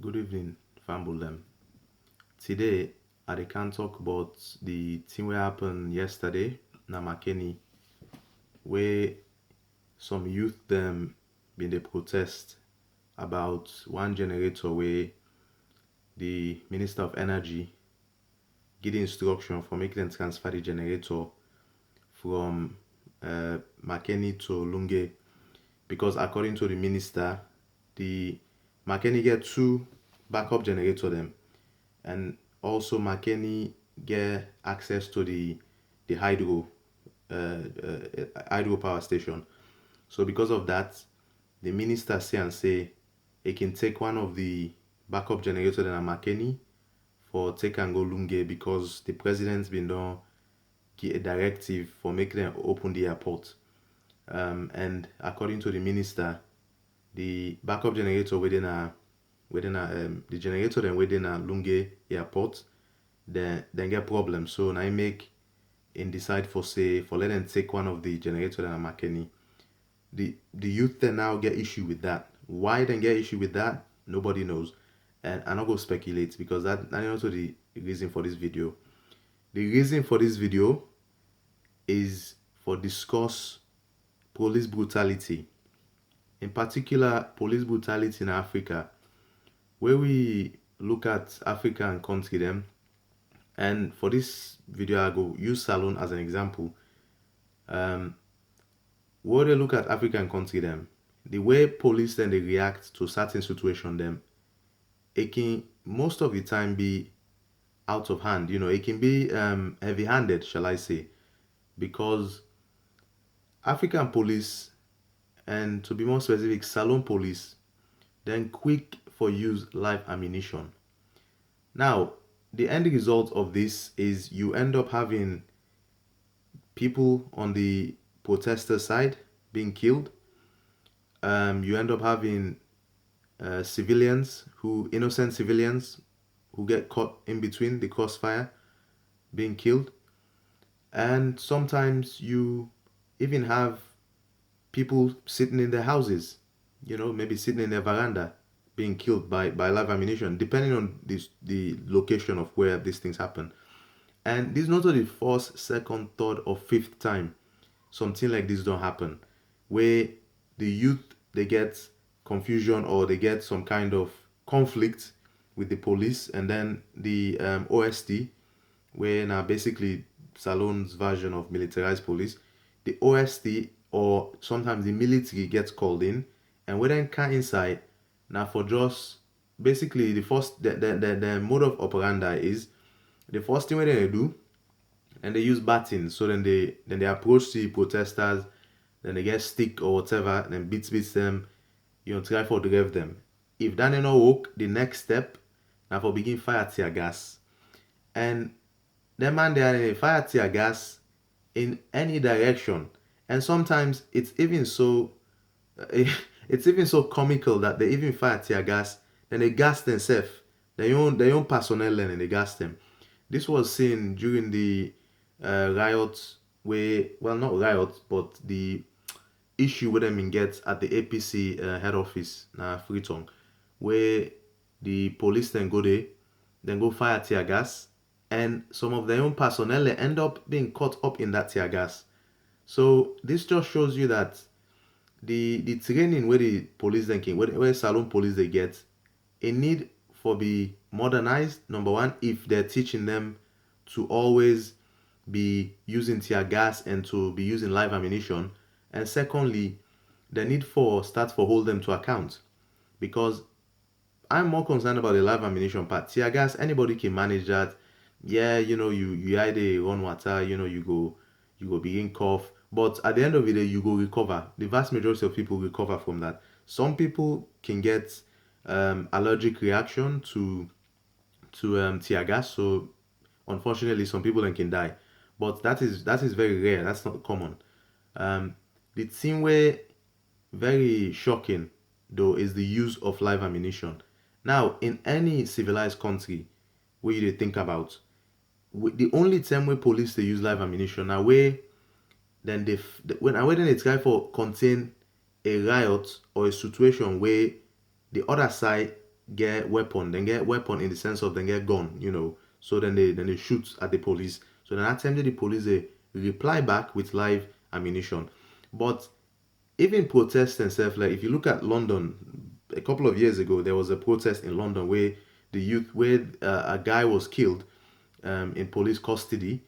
Good evening, Fambulem. Today, I can talk about the thing that happened yesterday, na Makeni, where some youth them been the protest about one generator where the Minister of Energy give the instruction for making them transfer the generator from Makeni to Lunge because according to the minister, the Makeni get two backup generator them and also Makeni get access to the hydro power station. So because of that, the minister say he can take one of the backup generator in Makeni for take and go Lunge because the president's been done give a directive for making them open the airport. And according to the minister, the backup generator the generator then within a Lunge airport then get problem. So now I make in decide for let them take one of the generator and Makeni. The youth then now get issue with that. Why then get issue with that? Nobody knows. And I'm not gonna speculate because that's also the reason for this video. The reason for this video is for discuss police brutality. In particular, police brutality in Africa, where we look at Africa and country them. And for this video, I go use Salone as an example. Where they look at African country them, the way police then they react to certain situation them, it can most of the time be out of hand. It can be heavy-handed, shall I say, because African police, and to be more specific, Salone police, then quick for use live ammunition. Now, the end result of this is you end up having people on the protester side being killed. You end up having innocent civilians who get caught in between the crossfire being killed. And sometimes you even have people sitting in their houses, maybe sitting in their veranda being killed by live ammunition, depending on the location of where these things happen. And this is not the first, second, third, or fifth time something like this don't happen, where the youth they get confusion or they get some kind of conflict with the police, and then the OST, where now basically Salone's version of militarized police, the OST or sometimes the military gets called in, and when they come inside, now for just basically the mode of operandi is the first thing they do, and they use batting. So then they approach the protesters, then they get stick or whatever, then beats them, try for drive them. If that ain't not work, the next step now for begin fire tear gas. And them man they fire tear gas in any direction. And sometimes it's even so comical that they even fire tear gas, then they gas themselves. Their own personnel and they gas them. This was seen during the riots not riots, but the issue with them in get at the APC head office na Freetown, where the police then go there, then go fire tear gas, and some of their own personnel they end up being caught up in that tear gas. So this just shows you that the training where the police then where Salone police they get, a need for be modernized. Number one, if they're teaching them to always be using tear gas and to be using live ammunition, and secondly, the need for start for hold them to account, because I'm more concerned about the live ammunition part. Tear gas, anybody can manage that. Yeah, you either run water, you go begin cough. But at the end of the day, you go recover. The vast majority of people recover from that. Some people can get allergic reaction to tear gas. So unfortunately, some people then can die. But that is very rare. That's not common. The thing where very shocking though is the use of live ammunition. Now, in any civilized country where you think about, the only time where police they use live ammunition now where then when they try for contain a riot or a situation where the other side get weapon, then get weapon in the sense of then get gun, So then they shoot at the police. So then attempted the police they reply back with live ammunition. But even protests and stuff, like if you look at London, a couple of years ago there was a protest in London where a guy was killed in police custody,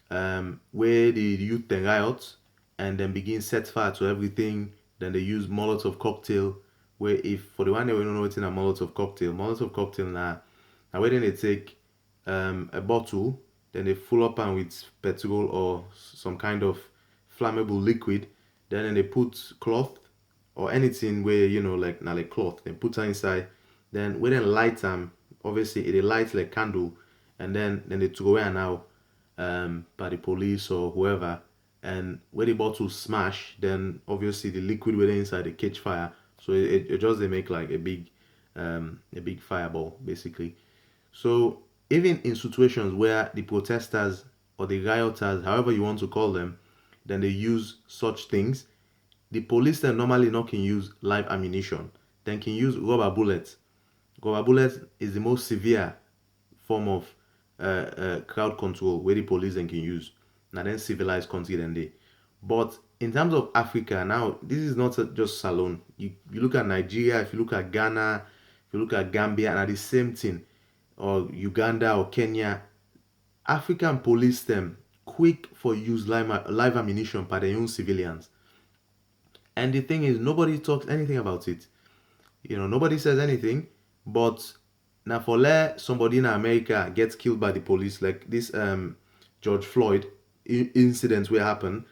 where the youth then riot and then begin set fire to everything. Then they use Molotov cocktail. Where if for the one that we don't know what's in a Molotov cocktail now where then they take a bottle, then they fill up and with petrol or some kind of flammable liquid, then they put cloth or anything where like now like cloth, then put her inside, then when they light them, obviously it lights like candle, and then they throw away now by the police or whoever, and when the bottle smash, then obviously the liquid within inside they catch fire, so it just they make like a big fireball basically. So even in situations where the protesters or the rioters, however you want to call them, then they use such things, the police then normally not can use live ammunition. Then can use rubber bullets. Rubber bullets is the most severe form of crowd control where the police then can use. Now then civilized country than they. But in terms of Africa, now this is not just Salone. You look at Nigeria, if you look at Ghana, if you look at Gambia, and the same thing, or Uganda or Kenya, African police them quick for use live ammunition by their own civilians. And the thing is, nobody talks anything about it. Nobody says anything. But now for let somebody in America gets killed by the police, like this George Floyd incident will happen,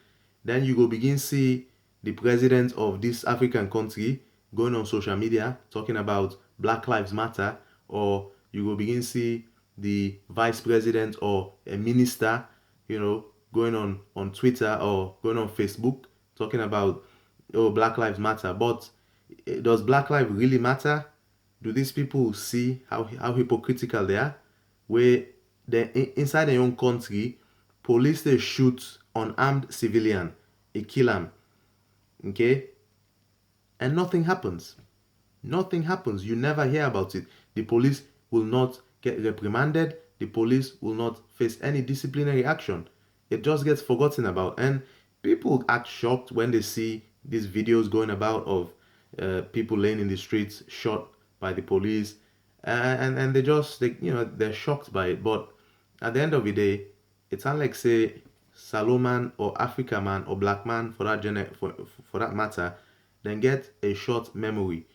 then you go begin see the president of this African country going on social media talking about Black Lives Matter, or you will begin see the vice president or a minister, going on Twitter or going on Facebook talking about, oh, Black Lives Matter. But does Black Lives really matter? Do these people see how hypocritical they are? Where inside their own country, police they shoot unarmed civilian, they kill them, okay, and nothing happens. Nothing happens. You never hear about it. The police will not get reprimanded. The police will not face any disciplinary action. It just gets forgotten about. And people act shocked when they see these videos going about of people laying in the streets shot by the police. And they're shocked by it. But at the end of the day, it's unlike say Saloman or Africa man or black man for that matter, then get a short memory,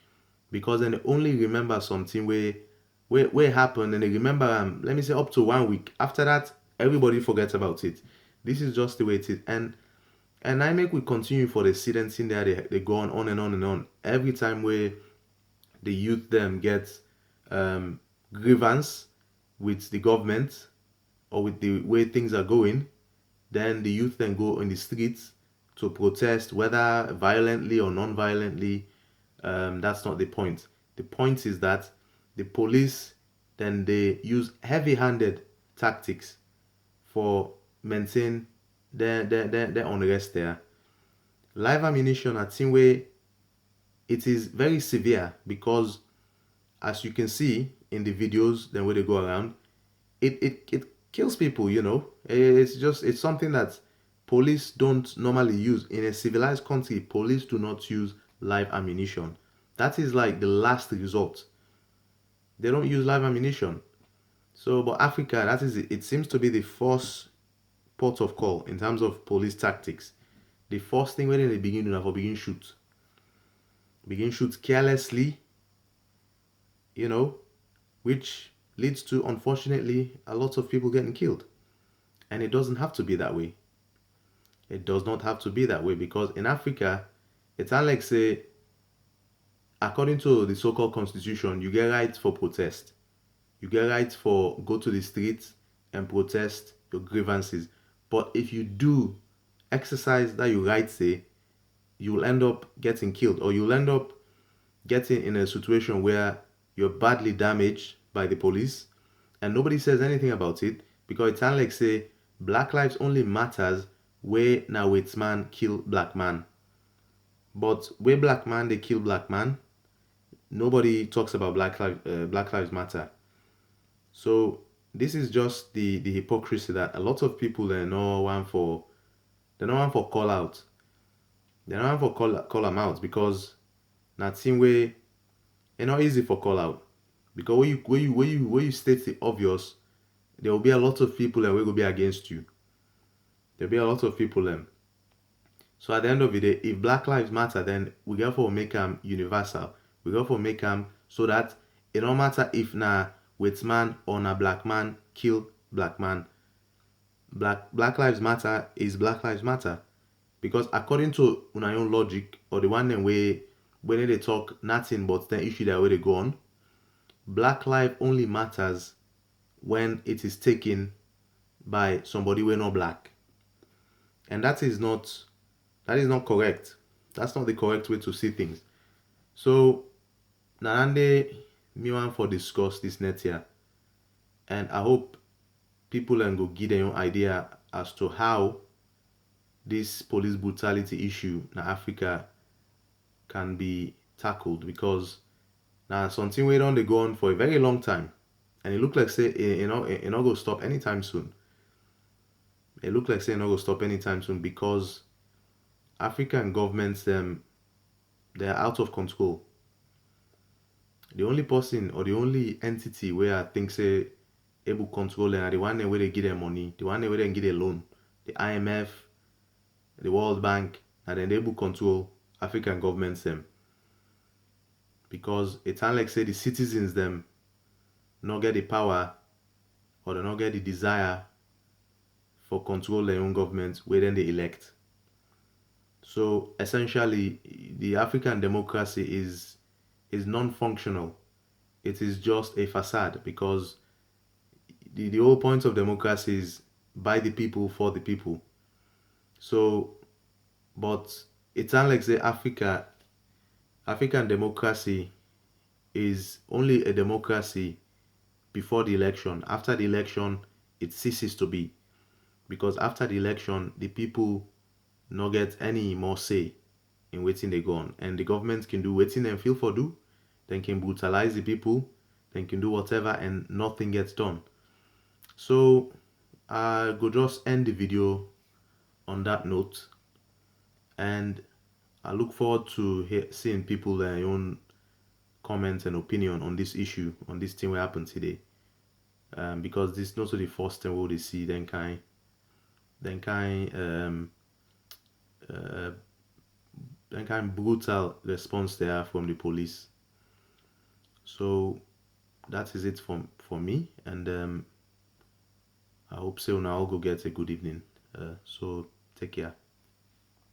because then they only remember something where happened, and they remember let me say up to 1 week. After that, everybody forgets about it. This is just the way it is. And I make we continue for the students in there, they go on and on and on. Every time where the youth them get grievance with the government or with the way things are going, then the youth then go in the streets to protest, whether violently or non-violently. That's not the point. The point is that the police then they use heavy-handed tactics for maintain their unrest there. Live ammunition at Tinway, it is very severe because, as you can see in the videos, then where they go around, it kills people. It's something that police don't normally use in a civilized country. Police do not use live ammunition. That is like the last resort. They don't use live ammunition. So, but Africa, that is it. It seems to be the first port of call in terms of police tactics. The first thing when they begin to begin shoot carelessly, which leads to, unfortunately, a lot of people getting killed. And it doesn't have to be that way. It does not have to be that way, because in Africa, it's unlike say, according to the so-called constitution, you get rights for protest. You get rights for go to the streets and protest your grievances. But if you do exercise that your rights say, you will end up getting killed, or you'll end up getting in a situation where you're badly damaged by the police and nobody says anything about it, because it's unlike say black lives only matters where now it's man kill black man. But where black man they kill black man, nobody talks about Black Lives Matter. So this is just the hypocrisy that a lot of people they're not one for call out. They're not one for call them out because that same way it's not easy for call out. Because when you state the obvious, there will be a lot of people that will be against you. There'll be a lot of people So at the end of the day, if Black Lives Matter, then we go for make them universal. We go for make them so that it don't matter if na white man or na black man kill black man. Black Lives Matter is Black Lives Matter. Because according to una own logic, or the one way when they talk nothing but the issue that way they go on, Black life only matters when it is taken by somebody who not black. And that is not correct. That's not the correct way to see things. So Nanande me want for discuss this net here. And I hope people can go give their own idea as to how this police brutality issue in Africa can be tackled, because now something we don't go on for a very long time, and it look like say it not go stop anytime soon. It look like say it not go stop anytime soon because African governments they're out of control. The only person or the only entity where I think say able control them are the one where they give them money, the one where they give them loan, the IMF, the World Bank, and then they able control African governments them. Because it's like say the citizens them not get the power or they not get the desire for control their own government where then they elect. So essentially the African democracy is non-functional. It is just a facade because the whole point of democracy is by the people for the people. So but it's unlike say African democracy is only a democracy before the election. After the election, it ceases to be. Because after the election, the people not get any more say in waiting they go on. And the government can do waiting them feel for do, then can brutalize the people, then can do whatever and nothing gets done. So I go just end the video on that note, and I look forward to seeing people their own comments and opinion on this issue, on this thing what happened today. Because this is not the first time we see then kind brutal response there from the police. So that is it for me, and I hope so now I'll go get a good evening. So take care.